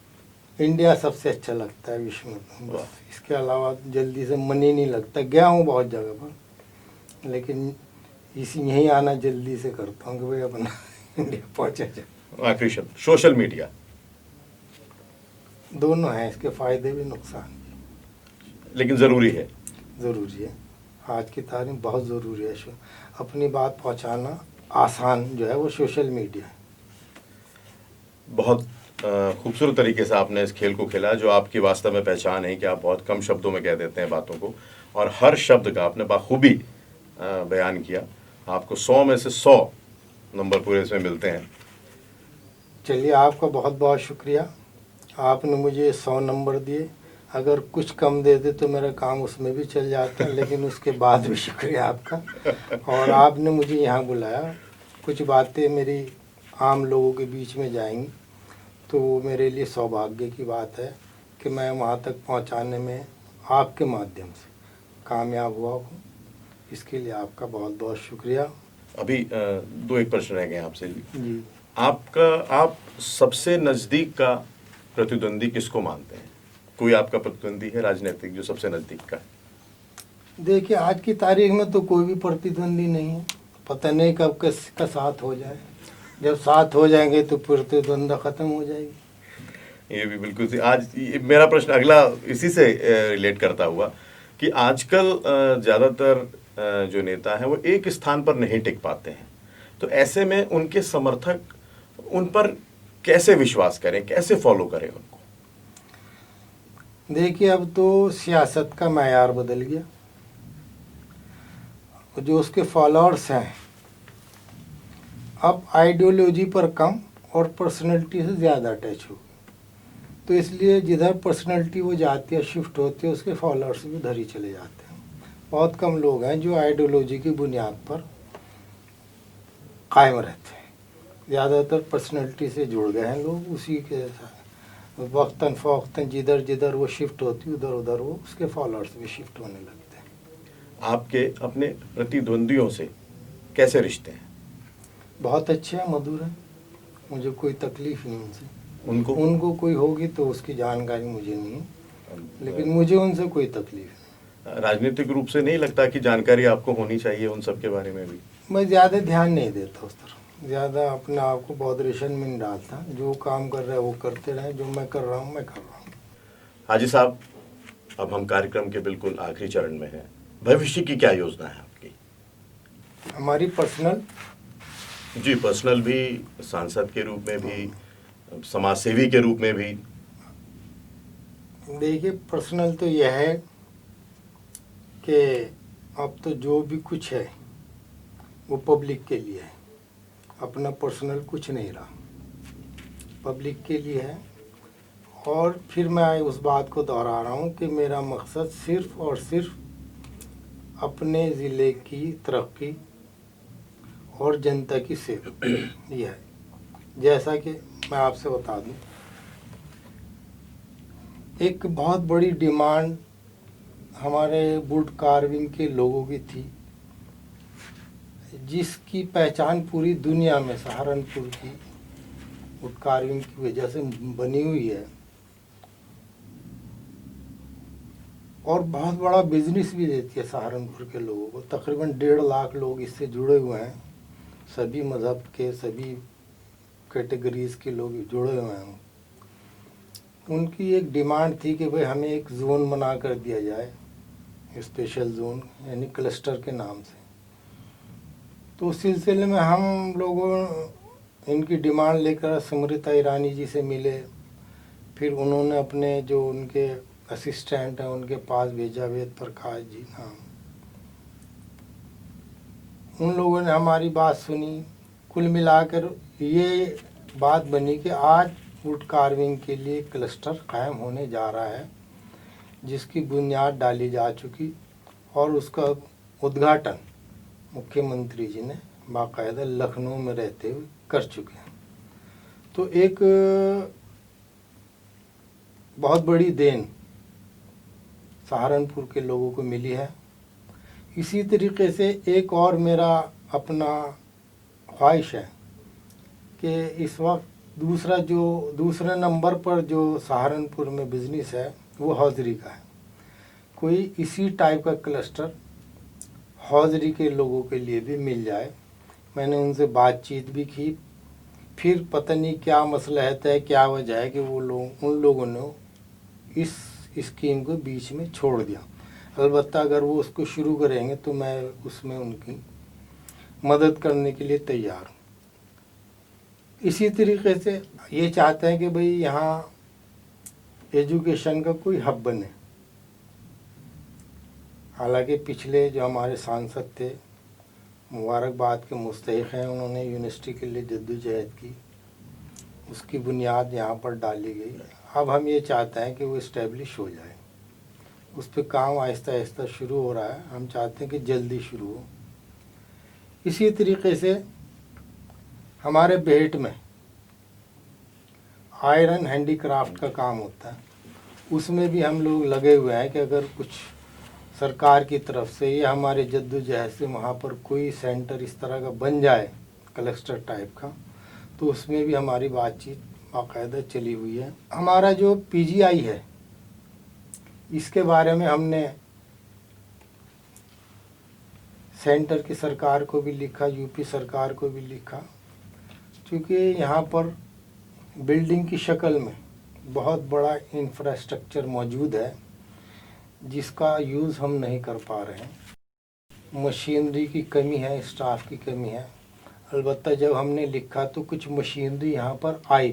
इंडिया सबसे अच्छा लगता है विश्व में तो, बस इसके अलावा जल्दी से मन ही नहीं लगता। गया हूँ बहुत जगह पर, लेकिन यहीं आना जल्दी से करता हूँ कि भाई अपना इंडिया पहुँचा जाए। आखिरी शब्द। Social media. दोनों हैं, इसके फ़ायदे भी नुकसान भी। लेकिन ज़रूरी है। ज़रूरी है, आज की तारीख बहुत ज़रूरी है। अपनी बात पहुँचाना आसान जो है वो सोशल मीडिया है। बहुत खूबसूरत तरीके से आपने इस खेल को खेला, जो आपकी वास्तव में पहचान है कि आप बहुत कम शब्दों में कह देते हैं बातों को, और हर शब्द का आपने बाखूबी बयान किया। आपको 100 में से 100 नंबर पूरे इसमें मिलते हैं। चलिए, आपका बहुत बहुत शुक्रिया। आपने मुझे 100 नंबर दिए। अगर कुछ कम दे दे तो मेरा काम उसमें भी चल जाता, लेकिन उसके बाद भी शुक्रिया आपका। और आपने मुझे यहाँ बुलाया, कुछ बातें मेरी आम लोगों के बीच में जाएंगी, तो वो मेरे लिए सौभाग्य की बात है कि मैं वहाँ तक पहुँचाने में आपके माध्यम से कामयाब हुआ हूँ। इसके लिए आपका बहुत बहुत शुक्रिया। अभी 2-1 प्रश्न रह गए आपसे जी। आप सबसे नज़दीक का प्रतिद्वंदी किसको मानते हैं? कोई आपका प्रतिद्वंदी है राजनीतिक जो सबसे नज़दीक का है? देखिए, आज की तारीख में तो कोई भी प्रतिद्वंदी नहीं है। पता नहीं कब किसका साथ हो जाए। जब साथ हो जाएंगे तो प्रतिद्वंदा ख़त्म हो जाएगी। ये भी बिल्कुल सी आज मेरा प्रश्न अगला इसी से रिलेट करता हुआ कि आजकल ज़्यादातर जो नेता हैं वो एक स्थान पर नहीं टिक पाते हैं, तो ऐसे में उनके समर्थक उन पर कैसे विश्वास करें, कैसे फॉलो करें उनको? देखिए, अब तो सियासत का मायार बदल गया। जो उसके फॉलोअर्स हैं, अब आइडियोलॉजी पर कम और पर्सनैलिटी से ज़्यादा अटैच हो। तो इसलिए जिधर पर्सनैलिटी वो जाती है, शिफ्ट होती है, उसके फॉलोअर्स भी उधर ही चले जाते हैं। बहुत कम लोग हैं जो आइडियोलॉजी की बुनियाद पर कायम रहते हैं। ज़्यादातर पर्सनैलिटी से जुड़ गए हैं लोग, उसी के साथ वक्तन फ़वक्तन जिधर जिधर वो शिफ्ट होती, उधर उधर वो उसके फॉलोअर्स भी शिफ्ट होने लगते हैं। आपके अपने प्रतिद्वंदियों से कैसे रिश्ते हैं? बहुत अच्छे हैं, मधुर हैं। मुझे कोई तकलीफ़ नहीं उनसे। उनको कोई होगी तो उसकी जानकारी मुझे नहीं है, लेकिन मुझे उनसे कोई तकलीफ नहीं। राजनीतिक रूप से नहीं लगता कि जानकारी आपको होनी चाहिए उन सब के बारे में भी? मैं ज़्यादा ध्यान नहीं देता उस तरफ, ज़्यादा अपने आप को बॉदरेशन में नहीं डालता। जो काम कर रहे हैं वो करते रहें, जो मैं कर रहा हूँ मैं कर रहा हूँ। हाजी साहब, अब हम कार्यक्रम के बिल्कुल आखिरी चरण में हैं। भविष्य की क्या योजना है आपकी? हमारी पर्सनल, जी, पर्सनल भी, सांसद के रूप में भी, समाज सेवी के रूप में भी। देखिए, पर्सनल तो यह है कि अब तो जो भी कुछ है वो पब्लिक के लिए है। अपना पर्सनल कुछ नहीं रहा, पब्लिक के लिए है। और फिर मैं उस बात को दोहरा रहा हूँ कि मेरा मकसद सिर्फ़ और सिर्फ अपने ज़िले की तरक्की और जनता की सेवा यह है। जैसा कि मैं आपसे बता दूं, एक बहुत बड़ी डिमांड हमारे वुड कार्विंग के लोगों की थी, जिसकी पहचान पूरी दुनिया में सहारनपुर की वुड कार्विंग की वजह से बनी हुई है, और बहुत बड़ा बिजनेस भी देती है सहारनपुर के लोगों को। तकरीबन 1.5 लाख लोग इससे जुड़े हुए हैं, सभी मज़हब के, सभी कैटेगरीज के लोग जुड़े हुए हैं। उनकी एक डिमांड थी कि भाई हमें एक जोन बना कर दिया जाए, स्पेशल जोन यानी क्लस्टर के नाम से। तो उस सिलसिले में हम लोगों इनकी डिमांड लेकर स्मृता ईरानी जी से मिले। फिर उन्होंने अपने जो उनके असिस्टेंट हैं उनके पास भेजा, वेद प्रकाश जी नाम। उन लोगों ने हमारी बात सुनी। कुल मिलाकर ये बात बनी कि आज वुड कार्विंग के लिए क्लस्टर कायम होने जा रहा है, जिसकी बुनियाद डाली जा चुकी और उसका उद्घाटन मुख्यमंत्री जी ने बाकायदा लखनऊ में रहते हुए कर चुके हैं। तो एक बहुत बड़ी देन सहारनपुर के लोगों को मिली है। इसी तरीके से एक और मेरा अपना ख्वाहिश है कि इस वक्त दूसरे नंबर पर जो सहारनपुर में बिजनेस है वो हौजरी का है। कोई इसी टाइप का क्लस्टर हौजरी के लोगों के लिए भी मिल जाए। मैंने उनसे बातचीत भी की, फिर पता नहीं क्या मसला है, क्या वजह है कि उन लोगों ने इस स्कीम को बीच में छोड़ दिया। अलबत्ता अगर वो उसको शुरू करेंगे तो मैं उसमें उनकी मदद करने के लिए तैयार हूँ। इसी तरीके से ये चाहते हैं कि भाई यहाँ एजुकेशन का कोई हब बने। हालांकि पिछले जो हमारे सांसद थे मुबारकबाद के मुस्तहिक हैं, उन्होंने यूनिवर्सिटी के लिए जद्दोजहद की, उसकी बुनियाद यहाँ पर डाली गई। अब हम ये चाहते हैं कि वो इस्टेब्लिश हो जाए। उस पर काम आहिस्ता आहिस्ता शुरू हो रहा है, हम चाहते हैं कि जल्दी शुरू हो। इसी तरीके से हमारे बेहट में आयरन हैंडीक्राफ्ट का काम होता है, उसमें भी हम लोग लगे हुए हैं कि अगर कुछ सरकार की तरफ से या हमारे जद्दोजहद से वहाँ पर कोई सेंटर इस तरह का बन जाए क्लस्टर टाइप का, तो उसमें भी हमारी बातचीत बाकायदा चली हुई है। हमारा जो पीजीआई है इसके बारे में हमने सेंटर की सरकार को भी लिखा, यूपी सरकार को भी लिखा, क्योंकि यहाँ पर बिल्डिंग की शक्ल में बहुत बड़ा इंफ्रास्ट्रक्चर मौजूद है जिसका यूज़ हम नहीं कर पा रहे हैं। मशीनरी की कमी है, स्टाफ की कमी है। अलबत्ता जब हमने लिखा तो कुछ मशीनरी यहाँ पर आई।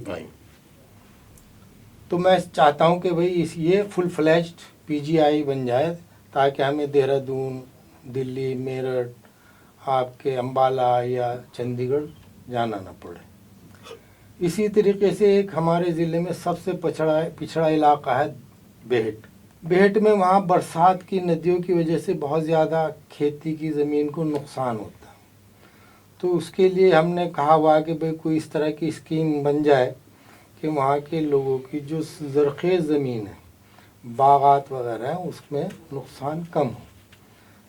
तो मैं चाहता हूँ कि भाई ये फुल फ्लैज्ड पीजीआई बन जाए, ताकि हमें देहरादून, दिल्ली, मेरठ, आपके अंबाला या चंडीगढ़ जाना ना पड़े। इसी तरीके से एक हमारे ज़िले में सबसे पिछड़ा इलाका है बेहट में वहाँ बरसात की नदियों की वजह से बहुत ज़्यादा खेती की ज़मीन को नुकसान होता है। तो उसके लिए हमने कहा हुआ कि भाई कोई इस तरह की स्कीम बन जाए कि वहाँ के लोगों की जो ज़रख़ेज़ ज़मीन है, बागात वगैरह है, उसमें नुकसान कम हो।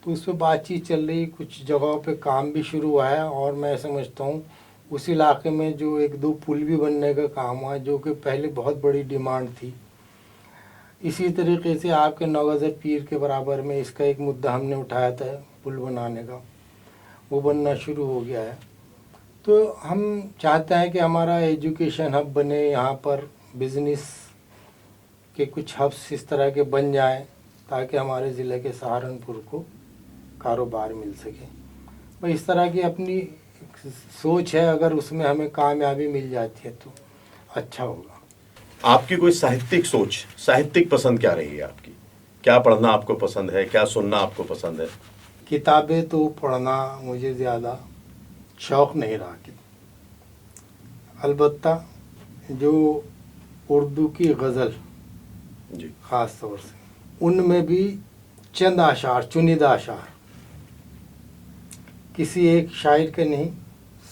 तो उस पर बातचीत चल रही, कुछ जगहों पे काम भी शुरू हुआ है, और मैं समझता हूँ उस इलाके में जो 1-2 पुल भी बनने का काम हुआ है, जो कि पहले बहुत बड़ी डिमांड थी। इसी तरीके से आपके नौगज़ पीर के बराबर में इसका एक मुद्दा हमने उठाया था, पुल बनाने का, वो बनना शुरू हो गया है। तो हम चाहते हैं कि हमारा एजुकेशन हब बने, यहाँ पर बिज़नेस के कुछ हब्स इस तरह के बन जाएं, ताकि हमारे ज़िले के सहारनपुर को कारोबार मिल सके। भाई इस तरह की अपनी सोच है, अगर उसमें हमें कामयाबी मिल जाती है तो अच्छा होगा। आपकी कोई साहित्यिक सोच, साहित्यिक पसंद क्या रही है आपकी? क्या पढ़ना आपको पसंद है, क्या सुनना आपको पसंद है? किताबें तो पढ़ना मुझे ज़्यादा शौक़ नहीं रहा। अलबत्ता जो उर्दू की गज़ल जी। ख़ास तौर से, उनमें भी चंद आशार, चुनिंदा आशार, किसी एक शायर के नहीं,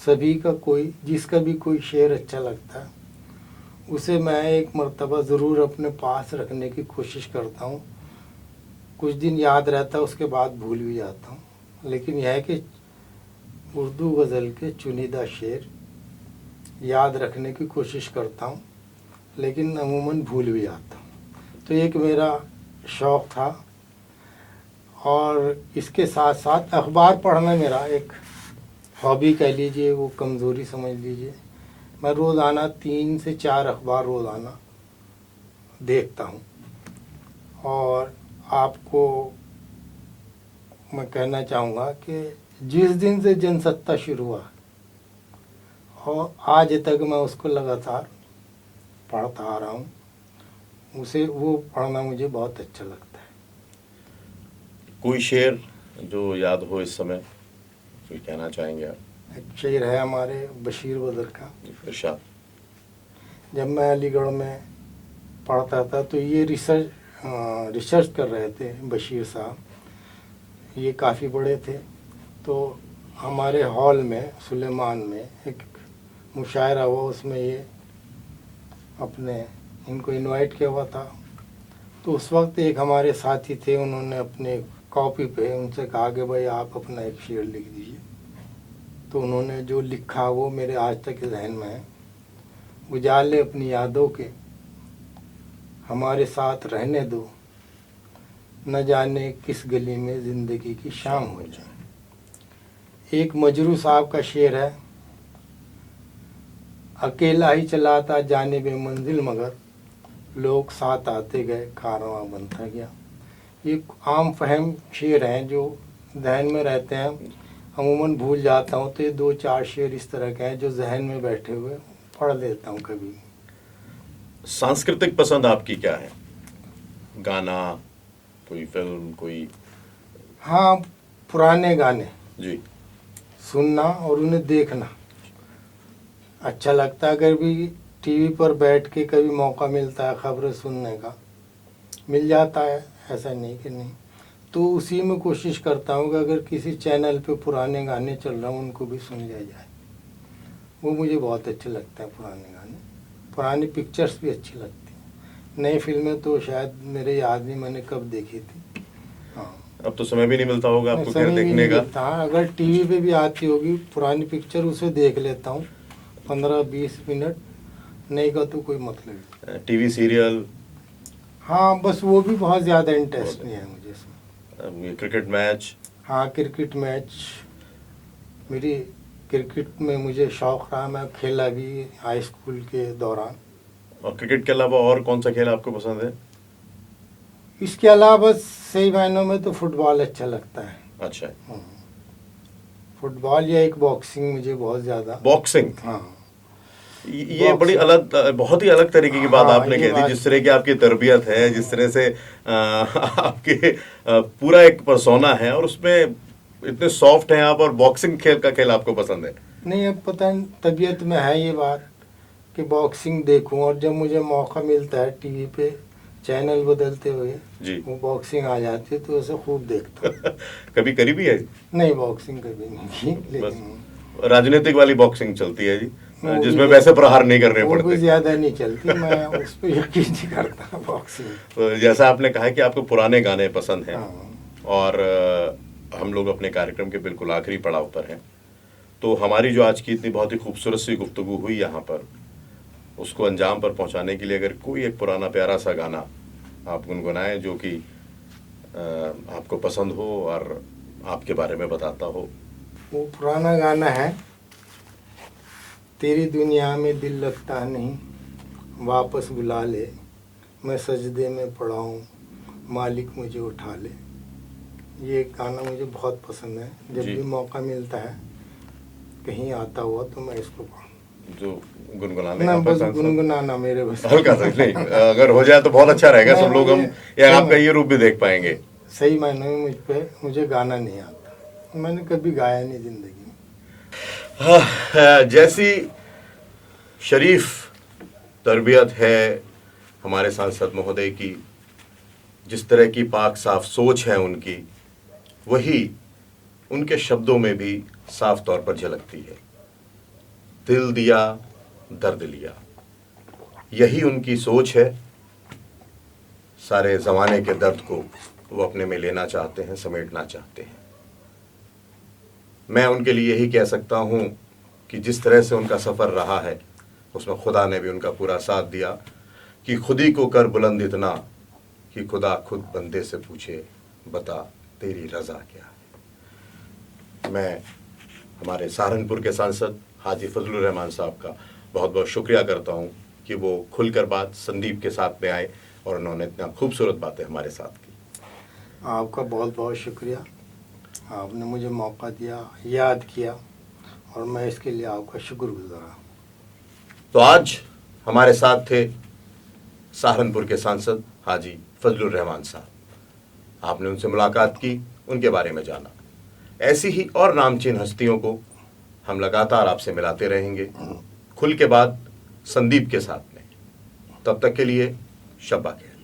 सभी का कोई, जिसका भी कोई शेर अच्छा लगता है उसे मैं एक मर्तबा ज़रूर अपने पास रखने की कोशिश करता हूँ। कुछ दिन याद रहता है, उसके बाद भूल भी जाता हूँ। लेकिन यह है कि उर्दू गज़ल के चुनिंदा शेर याद रखने की कोशिश करता हूँ, लेकिन अमूमन भूल भी जाता हूँ। तो एक मेरा शौक़ था, और इसके साथ साथ अखबार पढ़ना मेरा एक हॉबी कह लीजिए, वो कमज़ोरी समझ लीजिए। मैं रोज़ाना 3 से 4 अखबार रोज़ाना देखता हूँ। और आपको मैं कहना चाहूँगा कि जिस दिन से जनसत्ता शुरू हुआ और आज तक मैं उसको लगातार पढ़ता आ रहा हूँ। उसे वो पढ़ना मुझे बहुत अच्छा लगता है। कोई शेर जो याद हो इस समय, कोई कहना चाहेंगे आप? एक शेर है हमारे बशीर बदर का। इरशाद। जब मैं अलीगढ़ में पढ़ता था तो ये रिसर्च कर रहे थे बशीर साहब, ये काफ़ी बड़े थे। तो हमारे हॉल में सुलेमान में एक मुशायरा हुआ, उसमें ये अपने इनको इनवाइट किया हुआ था। तो उस वक्त एक हमारे साथी थे, उन्होंने अपने कॉपी पे उनसे कहा कि भाई आप अपना एक शेर लिख दीजिए। तो उन्होंने जो लिखा वो मेरे आज तक जहन में है। उजाले अपनी यादों के हमारे साथ रहने दो, न जाने किस गली में ज़िंदगी की शाम हो जाए। एक मजरू साहब का शेर है, अकेला ही चलाता जाने बे मंजिल मगर लोग साथ आते गए कारवां बनता गया। ये आम फहम शेर हैं जो जहन में रहते हैं, अमूमन भूल जाता हूँ। तो ये 2-4 शेर इस तरह के हैं जो जहन में बैठे हुए पढ़ लेता हूँ कभी। सांस्कृतिक पसंद आपकी क्या है? गाना, कोई फिल्म, कोई? हाँ, पुराने गाने जी। सुनना और उन्हें देखना अच्छा लगता है। अगर भी टीवी पर बैठ के कभी मौका मिलता है खबरें सुनने का, मिल जाता है, ऐसा नहीं कि नहीं, तो उसी में कोशिश करता हूँ कि अगर किसी चैनल पे पुराने गाने चल रहे हैं उनको भी सुन लिया जाए। वो मुझे बहुत अच्छे लगते हैं पुराने गाने। पुरानी पिक्चर्स भी अच्छी लगती हैं। नई फिल्में तो शायद मेरे याद नहीं मैंने कब देखी थी। हाँ, अब तो समय भी नहीं मिलता होगा आपको समय खैर भी देखने नहीं का। मिलता। अगर टीवी पे भी आती होगी पुरानी पिक्चर, उसे देख लेता हूँ 15-20 मिनट, नहीं का तो कोई मतलब नहीं। TV serial? हाँ, बस वो भी बहुत ज़्यादा इंटरेस्ट नहीं है मुझे इसमें। ये क्रिकेट मैच? हाँ, क्रिकेट मैच, मेरी क्रिकेट में मुझे शौक़ रहा, मैं खेला भी हाई स्कूल के दौरान। और क्रिकेट के अलावा और कौन सा खेल आपको पसंद है? इसके अलावा सही मायनों में तो फुटबॉल अच्छा लगता है। अच्छा। फुटबॉल या एक बॉक्सिंग मुझे बहुत ज़्यादा। बॉक्सिंग? हाँ, ये बड़ी अलग, बहुत ही अलग तरीके की बात हाँ, आपने ये कह दी। बात। जिस तरह की आपकी तरबियत है, जिस तरह से आपके पूरा एक पर्सोना है, और उसमें इतने सॉफ्ट हैं आप, और बॉक्सिंग खेल आपको पसंद है। नहीं, अब पता नहीं तबीयत में है ये बात कि बॉक्सिंग देखूं, और जब मुझे मौका मिलता है टीवी पे चैनल बदलते हुए जी। वो बॉक्सिंग आ जाती है तो उसे खूब देखता हूँ। कभी करी भी है? नहीं, बॉक्सिंग कभी नहीं की, बस लेकिन राजनीतिक वाली बॉक्सिंग चलती है जी, वो भी जिसमें वैसे प्रहार नहीं करने वो भी पड़ते। ज़्यादा नहीं चलती, मैं उस पर यकीन नहीं करता बॉक्सिंग। तो जैसा आपने कहा कि आपको पुराने गाने पसंद हैं, हाँ, और हम लोग अपने कार्यक्रम के बिल्कुल आखिरी पड़ाव पर हैं, तो हमारी जो आज की इतनी बहुत ही खूबसूरत सी गुफ्तगू हुई यहाँ पर, उसको अंजाम पर पहुँचाने के लिए अगर कोई एक पुराना प्यारा सा गाना आप गुनगुनाएं जो कि आपको पसंद हो और आपके बारे में बताता हो। वो पुराना गाना है, तेरी दुनिया में दिल लगता नहीं, वापस बुला ले, मैं सजदे में पड़ा हूँ, मालिक मुझे उठा ले। ये गाना मुझे बहुत पसंद है। जब जी। भी मौका मिलता है कहीं आता हुआ तो मैं इसको जो गुनगुनाने ना, का बस पसंद? गुनगुनाना मेरे बस हल्का सा नहीं, अगर हो जाए तो बहुत अच्छा रहेगा, नहीं, सब लोग हम मुझे या सही आपका में- ये रूप भी देख पाएंगे। सही मायने में मुझे गाना नहीं आता, मैंने कभी गाया नहीं जिंदगी में। हाँ, जैसी शरीफ तरबियत है हमारे सांसद महोदय की जिस तरह की पाक साफ सोच है उनकी, वही उनके शब्दों में भी साफ तौर पर झलकती है। दिल दिया दर्द लिया, यही उनकी सोच है। सारे ज़माने के दर्द को वो अपने में लेना चाहते हैं, समेटना चाहते हैं। मैं उनके लिए यही कह सकता हूँ कि जिस तरह से उनका सफ़र रहा है उसमें खुदा ने भी उनका पूरा साथ दिया कि खुदी को कर बुलंद इतना कि खुदा खुद बंदे से पूछे बता तेरी रज़ा क्या है। मैं हमारे सहारनपुर के सांसद हाजी फजलुर रहमान साहब का बहुत बहुत शुक्रिया करता हूँ कि वो खुलकर बात संदीप के साथ में आए और उन्होंने इतना खूबसूरत बातें हमारे साथ की। आपका बहुत बहुत शुक्रिया, आपने मुझे मौका दिया, याद किया, और मैं इसके लिए आपका शुक्रगुजार हूँ। तो आज हमारे साथ थे सहारनपुर के सांसद हाजी फजलुर रहमान साहब। आपने उनसे मुलाकात की, उनके बारे में जाना। ऐसी ही और नामचीन हस्तियों को हम लगातार आपसे मिलाते रहेंगे, खुल के बाद संदीप के साथ में। तब तक के लिए शब्बा खैर।